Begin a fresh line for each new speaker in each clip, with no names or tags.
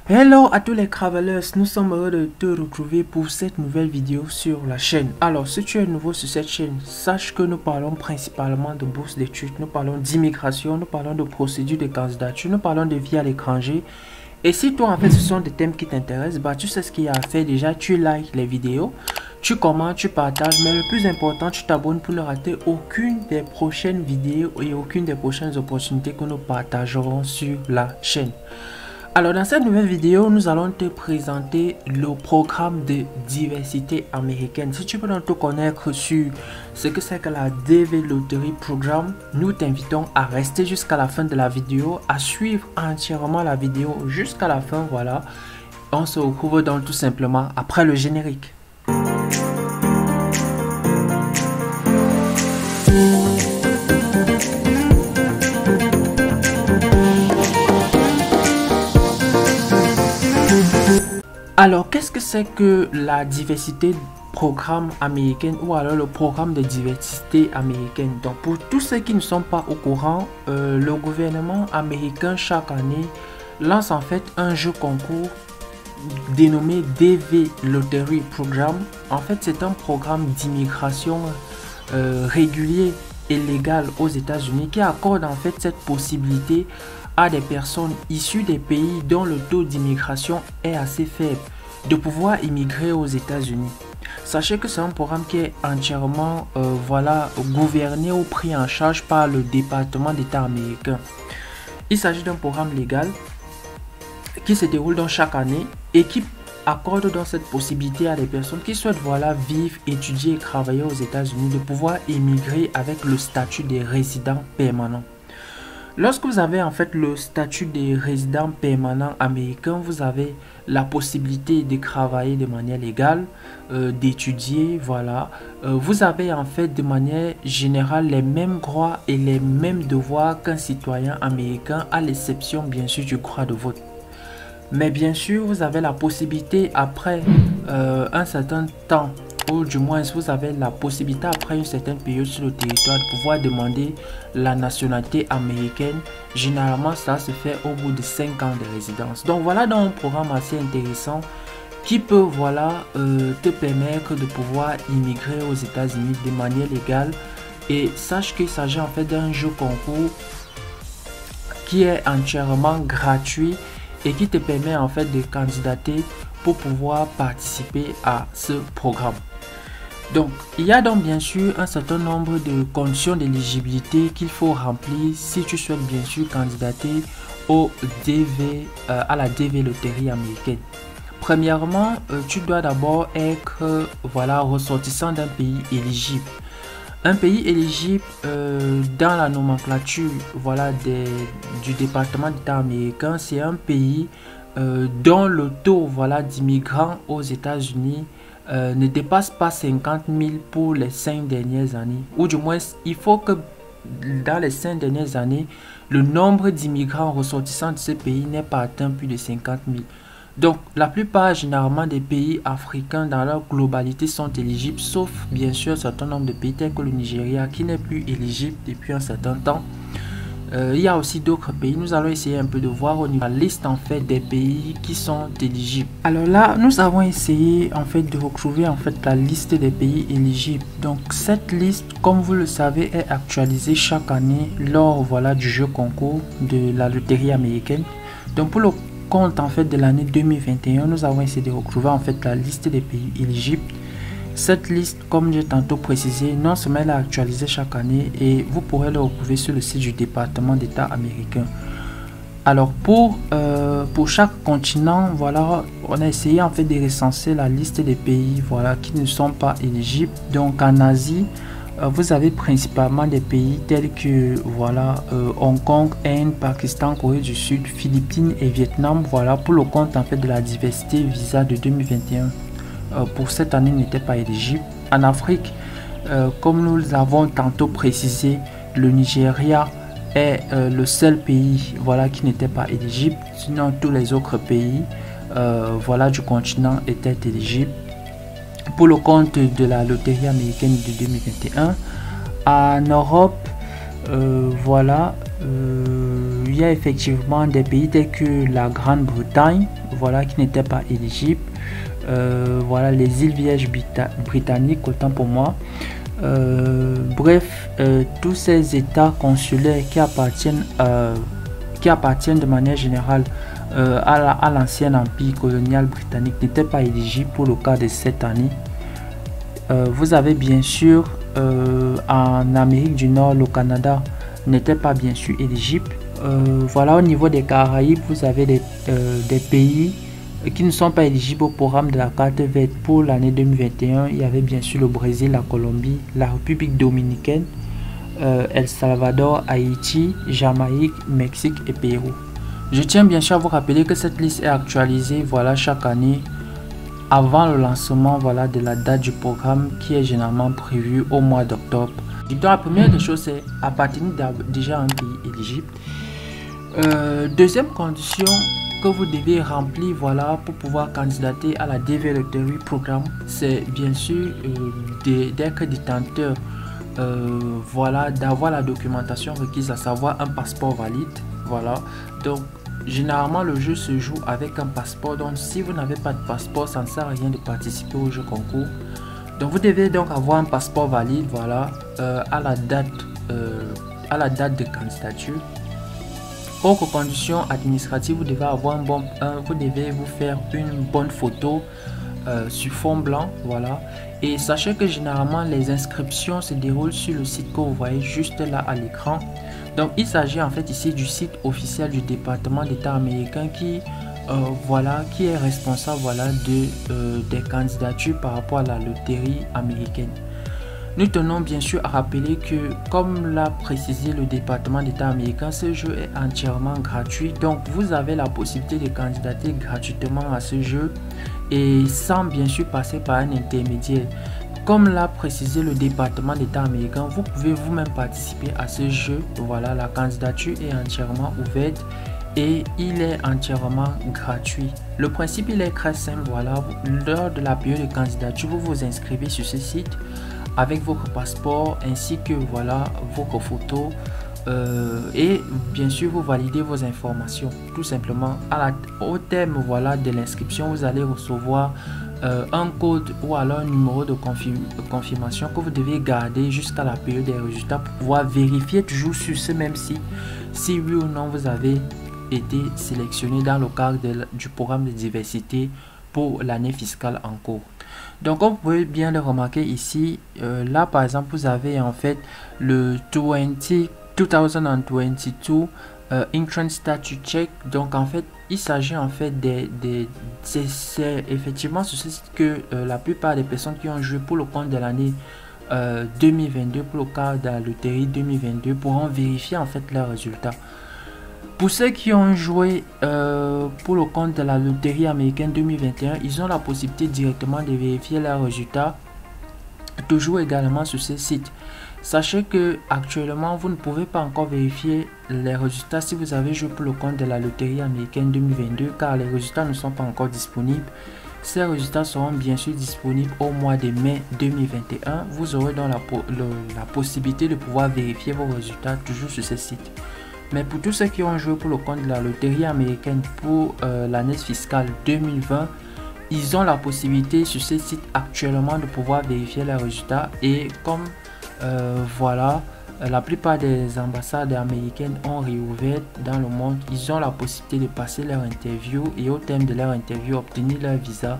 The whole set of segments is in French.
Hello à tous les travelers, nous sommes heureux de te retrouver pour cette nouvelle vidéo sur la chaîne. Alors si tu es nouveau sur cette chaîne, sache que nous parlons principalement de bourse d'études, nous parlons d'immigration, nous parlons de procédures de candidature, nous parlons de vie à l'étranger. Et si toi en fait ce sont des thèmes qui t'intéressent, bah tu sais ce qu'il y a à faire déjà, tu likes les vidéos, tu commentes, tu partages, mais le plus important, tu t'abonnes pour ne rater aucune des prochaines vidéos et aucune des prochaines opportunités que nous partagerons sur la chaîne. Alors dans cette nouvelle vidéo, nous allons te présenter le programme de diversité américaine. Si tu veux donc te connaître sur ce que c'est que la DV Lottery Programme, nous t'invitons à rester jusqu'à la fin de la vidéo, à suivre entièrement la vidéo jusqu'à la fin. Voilà, on se retrouve donc tout simplement après le générique. Alors, qu'est-ce que c'est que la diversité programme américaine ou alors le programme de diversité américaine? Donc, pour tous ceux qui ne sont pas au courant, le gouvernement américain chaque année lance en fait un jeu concours dénommé DV Lottery Program. En fait, c'est un programme d'immigration régulier et légal aux États-Unis qui accorde en fait cette possibilité à des personnes issues des pays dont le taux d'immigration est assez faible de pouvoir immigrer aux États-Unis. Sachez que c'est un programme qui est entièrement gouverné ou pris en charge par le département d'État américain. Il s'agit d'un programme légal qui se déroule dans chaque année et qui accorde donc cette possibilité à des personnes qui souhaitent vivre, étudier et travailler aux États-Unis de pouvoir immigrer avec le statut de résident permanent. Lorsque vous avez en fait le statut de résident permanent américain, vous avez la possibilité de travailler de manière légale, d'étudier, vous avez en fait de manière générale les mêmes droits et les mêmes devoirs qu'un citoyen américain, à l'exception bien sûr du droit de vote. Mais bien sûr, vous avez la possibilité après un certain temps, ou du moins vous avez la possibilité après une certaine période sur le territoire de pouvoir demander la nationalité américaine. Généralement ça se fait au bout de 5 ans de résidence. Donc voilà donc un programme assez intéressant qui peut te permettre de pouvoir immigrer aux États-Unis de manière légale. Et sache qu'il s'agit en fait d'un jeu concours qui est entièrement gratuit et qui te permet en fait de candidater pour pouvoir participer à ce programme. Donc, il y a donc bien sûr un certain nombre de conditions d'éligibilité qu'il faut remplir si tu souhaites bien sûr candidater à la DV Lottery américaine. Premièrement, tu dois d'abord être ressortissant d'un pays éligible. Un pays éligible dans la nomenclature du département d'État américain, c'est un pays dont le taux d'immigrants aux États-Unis ne dépasse pas 50 000 pour les 5 dernières années. Ou du moins, il faut que dans les 5 dernières années, le nombre d'immigrants ressortissants de ce pays n'ait pas atteint plus de 50 000. Donc, la plupart généralement des pays africains dans leur globalité sont éligibles, sauf bien sûr un certain nombre de pays tels que le Nigeria qui n'est plus éligible depuis un certain temps. Il y a aussi d'autres pays. Nous allons essayer un peu de voir au niveau de la liste en fait des pays qui sont éligibles. Alors là, nous avons essayé en fait de retrouver en fait la liste des pays éligibles. Donc cette liste, comme vous le savez, est actualisée chaque année lors du jeu concours de la loterie américaine. Donc pour le compte en fait de l'année 2021, nous avons essayé de retrouver en fait la liste des pays éligibles. Cette liste, comme j'ai tantôt précisé, non seulement elle est actualisée chaque année et vous pourrez le retrouver sur le site du département d'État américain. Alors pour chaque continent, on a essayé en fait de recenser la liste des pays qui ne sont pas éligibles. Donc en Asie, vous avez principalement des pays tels que Hong Kong, Inde, Pakistan, Corée du Sud, Philippines et Vietnam. Pour le compte en fait de la diversité visa de 2021. Pour cette année n'était pas éligible. En Afrique, comme nous avons tantôt précisé, le Nigeria est le seul pays qui n'était pas éligible. Sinon tous les autres pays du continent étaient éligibles. Pour le compte de la loterie américaine de 2021, en Europe, voilà, il y a effectivement des pays tels que la Grande-Bretagne, voilà, qui n'étaient pas éligibles. Voilà, les îles Vierges britanniques, autant pour moi. Bref, tous ces états consulaires qui appartiennent de manière générale à l'ancien empire colonial britannique n'étaient pas éligibles pour le cas de cette année. Vous avez bien sûr en Amérique du Nord, le Canada n'était pas bien sûr éligible. Voilà, au niveau des Caraïbes, vous avez des pays qui ne sont pas éligibles au programme de la carte verte pour l'année 2021. Il y avait bien sûr le Brésil, la Colombie, la République dominicaine, El Salvador, Haïti, Jamaïque, Mexique et Pérou. Je tiens bien sûr à vous rappeler que cette liste est actualisée, voilà, chaque année avant le lancement, voilà, de la date du programme qui est généralement prévu au mois d'octobre. Donc la première des choses, c'est appartenir déjà à un pays éligible. Deuxième condition que vous devez remplir, voilà, pour pouvoir candidater à la DV Lottery Programme, c'est bien sûr d'être détenteur, voilà, d'avoir la documentation requise, à savoir un passeport valide. Voilà, donc généralement le jeu se joue avec un passeport. Donc si vous n'avez pas de passeport, ça ne sert à rien de participer au jeu concours. Donc vous devez donc avoir un passeport valide, voilà, à la date de candidature. Autre condition administrative, vous devez vous faire une bonne photo sur fond blanc, voilà. Et sachez que généralement les inscriptions se déroulent sur le site que vous voyez juste là à l'écran. Donc il s'agit en fait ici du site officiel du département d'État américain qui voilà, qui est responsable, voilà, des candidatures par rapport à la loterie américaine. Nous tenons bien sûr à rappeler que, comme l'a précisé le département d'État américain, ce jeu est entièrement gratuit. Donc vous avez la possibilité de candidater gratuitement à ce jeu et sans bien sûr passer par un intermédiaire. Comme l'a précisé le département d'État américain, vous pouvez vous-même participer à ce jeu. Voilà, la candidature est entièrement ouverte et il est entièrement gratuit. Le principe, il est très simple. Voilà, lors de la période de candidature, vous vous inscrivez sur ce site avec votre passeport ainsi que, voilà, votre photo et bien sûr vous validez vos informations. Tout simplement, au terme, voilà, de l'inscription, vous allez recevoir un code ou alors un numéro de confirmation que vous devez garder jusqu'à la période des résultats pour pouvoir vérifier toujours sur ce même site si oui ou non vous avez été sélectionné dans le cadre du programme de diversité pour l'année fiscale en cours. Donc comme vous pouvez bien le remarquer ici, là par exemple vous avez en fait le 2022 Entrance Statute Check. Donc en fait il s'agit en fait c'est effectivement sur ce site que la plupart des personnes qui ont joué pour le compte de l'année 2022 pour le cas de la loterie 2022 pourront vérifier en fait leurs résultats. Pour ceux qui ont joué pour le compte de la loterie américaine 2021, ils ont la possibilité directement de vérifier leurs résultats, toujours également sur ce site. Sachez que actuellement vous ne pouvez pas encore vérifier les résultats si vous avez joué pour le compte de la loterie américaine 2022, car les résultats ne sont pas encore disponibles. Ces résultats seront bien sûr disponibles au mois de mai 2021. Vous aurez donc la possibilité de pouvoir vérifier vos résultats toujours sur ce site. Mais pour tous ceux qui ont joué pour le compte de la loterie américaine pour l'année fiscale 2020, ils ont la possibilité sur ce site actuellement de pouvoir vérifier les résultats. Et comme voilà, la plupart des ambassades américaines ont réouvert dans le monde, ils ont la possibilité de passer leur interview et au terme de leur interview obtenir leur visa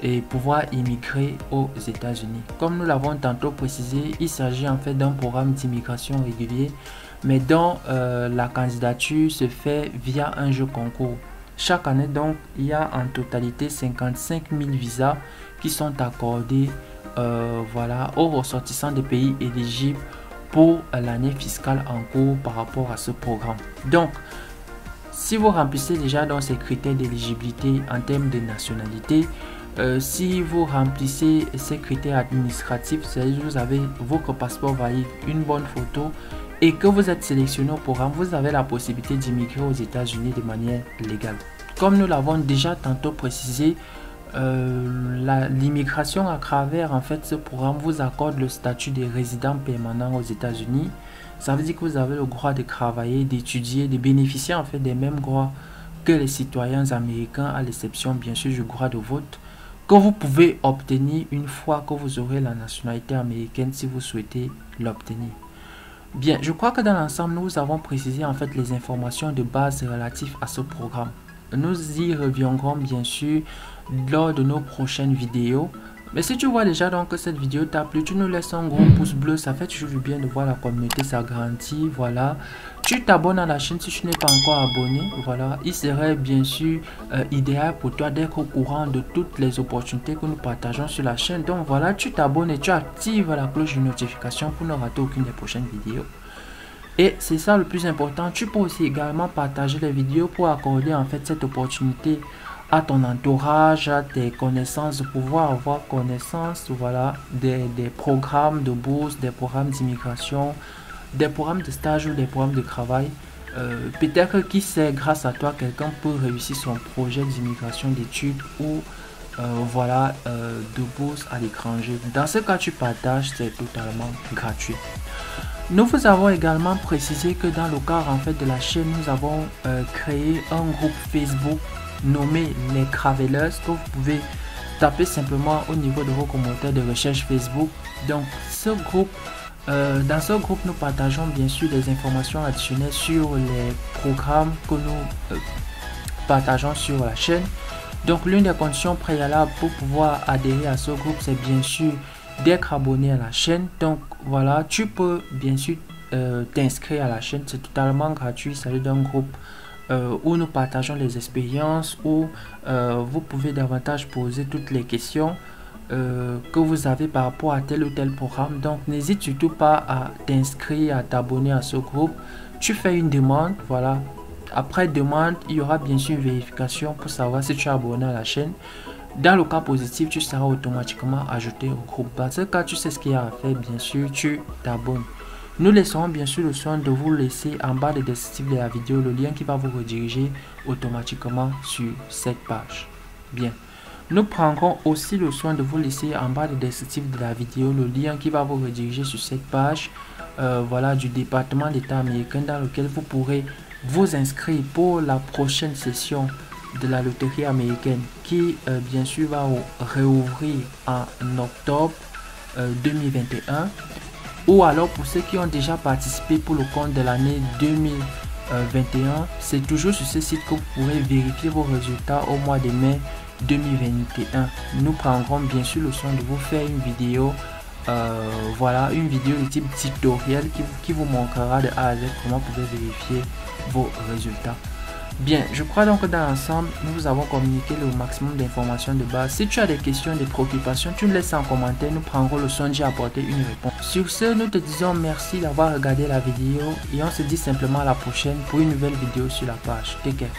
et pouvoir immigrer aux États-Unis. Comme nous l'avons tantôt précisé, il s'agit en fait d'un programme d'immigration régulier, mais dont la candidature se fait via un jeu concours. Chaque année donc, il y a en totalité 55 000 visas qui sont accordés voilà, aux ressortissants des pays éligibles pour l'année fiscale en cours par rapport à ce programme. Donc, si vous remplissez déjà dans ces critères d'éligibilité en termes de nationalité, si vous remplissez ces critères administratifs, c'est-à-dire vous avez votre passeport valide, une bonne photo et que vous êtes sélectionné au programme, vous avez la possibilité d'immigrer aux États-Unis de manière légale. Comme nous l'avons déjà tantôt précisé, l'immigration à travers en fait ce programme vous accorde le statut de résident permanent aux États-Unis. Ça veut dire que vous avez le droit de travailler, d'étudier, de bénéficier en fait des mêmes droits que les citoyens américains, à l'exception bien sûr du droit de vote, que vous pouvez obtenir une fois que vous aurez la nationalité américaine si vous souhaitez l'obtenir. Bien, je crois que dans l'ensemble, nous avons précisé en fait les informations de base relatives à ce programme. Nous y reviendrons bien sûr lors de nos prochaines vidéos. Mais si tu vois déjà donc que cette vidéo t'a plu, tu nous laisses un gros pouce bleu, ça fait toujours du bien de voir la communauté s'agrandir, voilà. Tu t'abonnes à la chaîne si tu n'es pas encore abonné, voilà. Il serait bien sûr idéal pour toi d'être au courant de toutes les opportunités que nous partageons sur la chaîne. Donc voilà, tu t'abonnes et tu actives la cloche de notification pour ne rater aucune des prochaines vidéos. Et c'est ça le plus important, tu peux aussi également partager les vidéos pour accorder en fait cette opportunité à ton entourage, à tes connaissances, de pouvoir avoir connaissance, voilà, des programmes de bourse, des programmes d'immigration, des programmes de stage ou des programmes de travail. Peut-être qui sait, grâce à toi, quelqu'un peut réussir son projet d'immigration, d'études ou voilà, de bourse à l'étranger. Dans ce cas, tu partages, c'est totalement gratuit. Nous vous avons également précisé que dans le cadre en fait de la chaîne, nous avons créé un groupe Facebook nommé les Travelers, que vous pouvez taper simplement au niveau de vos commentaires de recherche Facebook. Donc ce groupe, dans ce groupe, nous partageons bien sûr des informations additionnelles sur les programmes que nous partageons sur la chaîne. Donc l'une des conditions préalables pour pouvoir adhérer à ce groupe, c'est bien sûr d'être abonné à la chaîne. Donc voilà, tu peux bien sûr t'inscrire à la chaîne, c'est totalement gratuit. Il s'agit d'un groupe où nous partageons les expériences, où vous pouvez davantage poser toutes les questions que vous avez par rapport à tel ou tel programme. Donc n'hésite surtout pas à t'inscrire, à t'abonner à ce groupe. Tu fais une demande, voilà. Après demande, il y aura bien sûr une vérification pour savoir si tu es abonné à la chaîne. Dans le cas positif, tu seras automatiquement ajouté au groupe. Dans ce cas, tu sais ce qu'il y a à faire, bien sûr, tu t'abonnes. Nous laisserons bien sûr le soin de vous laisser en bas de descriptif de la vidéo le lien qui va vous rediriger automatiquement sur cette page. Bien. Nous prendrons aussi le soin de vous laisser en bas de descriptif de la vidéo le lien qui va vous rediriger sur cette page voilà, du département d'État américain, dans lequel vous pourrez vous inscrire pour la prochaine session de la loterie américaine qui bien sûr va réouvrir en octobre 2021, ou alors pour ceux qui ont déjà participé pour le compte de l'année 2021, c'est toujours sur ce site que vous pourrez vérifier vos résultats au mois de mai 2021. Nous prendrons bien sûr le soin de vous faire une vidéo voilà, une vidéo de type tutoriel qui vous montrera de A à Z comment vous pouvez vérifier vos résultats. Bien, je crois donc que dans l'ensemble, nous vous avons communiqué le maximum d'informations de base. Si tu as des questions, des préoccupations, tu nous laisses en commentaire, nous prendrons le soin d'y apporter une réponse. Sur ce, nous te disons merci d'avoir regardé la vidéo et on se dit simplement à la prochaine pour une nouvelle vidéo sur la page. Take care.